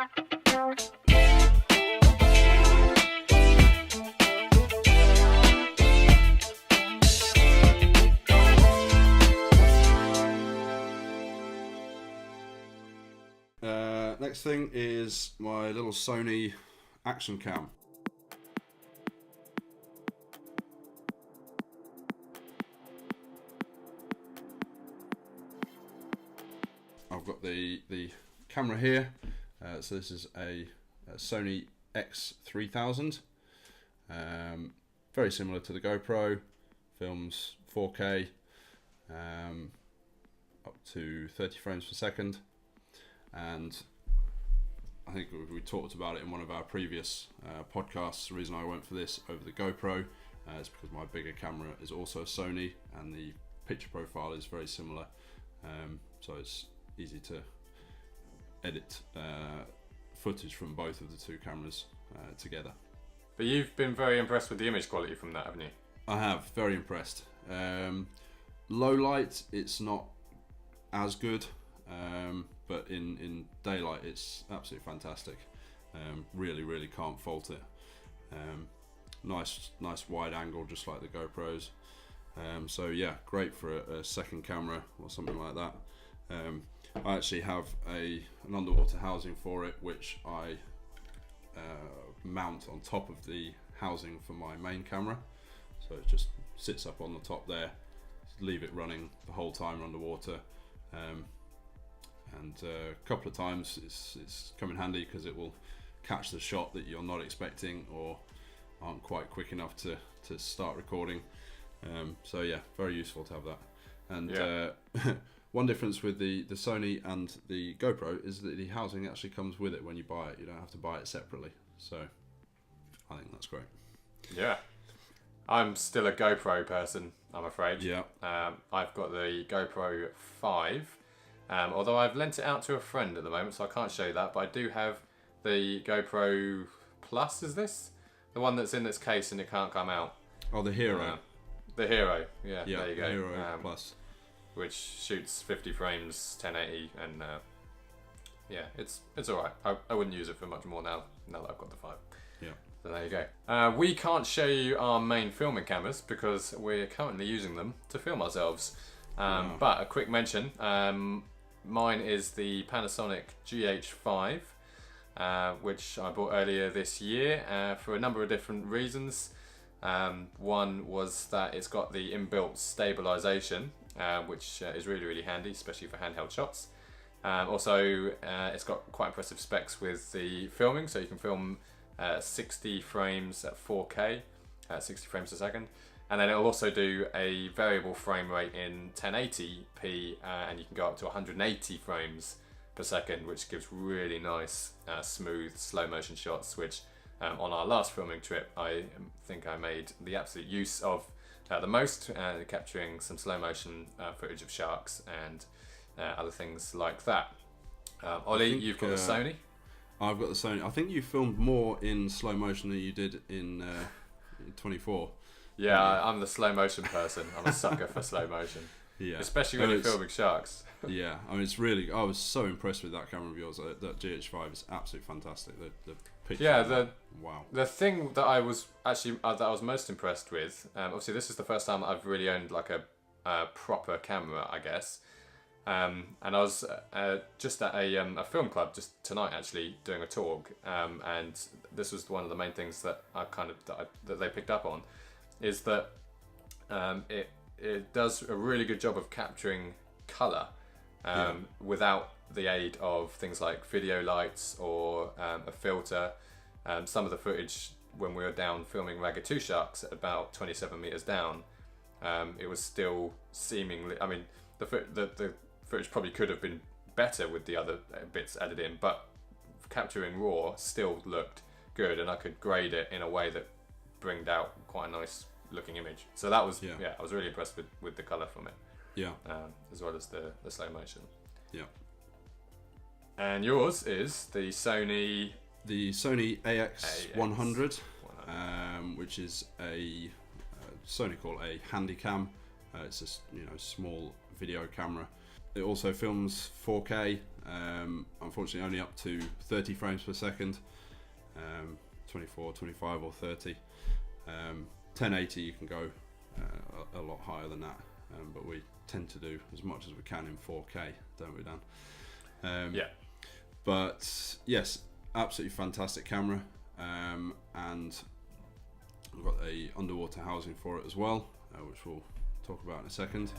Next thing is my little Sony action cam. I've got the camera here, so this is a Sony X3000, very similar to the GoPro, films 4K, up to 30 frames per second, and I think we talked about it in one of our previous podcasts. The reason I went for this over the GoPro is because my bigger camera is also a Sony, and the picture profile is very similar, so it's easy to edit footage from both of the two cameras together. But you've been very impressed with the image quality from that, haven't you? I have, very impressed. Low light, it's not as good, but in daylight it's absolutely fantastic. Really can't fault it. Nice wide angle, just like the GoPros. So yeah, great for a second camera or something like that. I actually have an underwater housing for it, which I mount on top of the housing for my main camera. So it just sits up on the top there, leave it running the whole time underwater. And a couple of times it's come in handy because it will catch the shot that you're not expecting or aren't quite quick enough to start recording. So yeah, very useful to have that. And yeah. One difference with the Sony and the GoPro is that the housing actually comes with it when you buy it. You don't have to buy it separately. So I think that's great. Yeah. I'm still a GoPro person, I'm afraid. Yeah. I've got the GoPro 5, although I've lent it out to a friend at the moment, so I can't show you that. But I do have the GoPro Plus, is this? The one that's in its case and it can't come out. Oh, the Hero. The Hero, yeah, yeah, there you go. The Hero Plus. Which shoots 50 frames, 1080, and yeah, it's alright. I wouldn't use it for much more now that I've got the 5. Yeah. So there you go. We can't show you our main filming cameras because we're currently using them to film ourselves. But a quick mention, mine is the Panasonic GH5, which I bought earlier this year for a number of different reasons. One was that it's got the inbuilt stabilization, which is really handy, especially for handheld shots. Also, it's got quite impressive specs with the filming, so you can film 60 frames at 4K, 60 frames a second, and then it'll also do a variable frame rate in 1080p, and you can go up to 180 frames per second, which gives really nice, smooth, slow motion shots, which on our last filming trip, I think I made the absolute use of the most, capturing some slow motion footage of sharks and other things like that. Ollie, you've got the Sony? I've got the Sony. I think you filmed more in slow motion than you did in 24. Yeah, I'm the slow motion person. I'm a sucker for slow motion. Yeah. Especially when you're filming sharks. Yeah, I mean, it's really, I was so impressed with that camera of yours. That GH5 is absolutely fantastic. The picture. Yeah, wow. The thing that I was actually, that I was most impressed with, obviously this is the first time that I've really owned like a proper camera, I guess. And I was just at a film club just tonight, actually doing a talk, and this was one of the main things that I that they picked up on, is that it does a really good job of capturing color without the aid of things like video lights or a filter. Some of the footage when we were down filming Ragged 2 Sharks at about 27 meters down, it was still seemingly, I mean, the footage probably could have been better with the other bits added in, but capturing raw still looked good, and I could grade it in a way that bringed out quite a nice looking image. So that was, I was really impressed with the colour from it. Yeah. As well as the slow motion. Yeah. And yours is the Sony AX100, which is a Sony call a handycam. It's a small video camera. It also films 4K Unfortunately, only up to 30 frames per second, 24, 25 or 30. 1080 you can go a lot higher than that, but we tend to do as much as we can in 4K, don't we, Dan? Yeah. But yes, absolutely fantastic camera, and we've got a underwater housing for it as well, which we'll talk about in a second.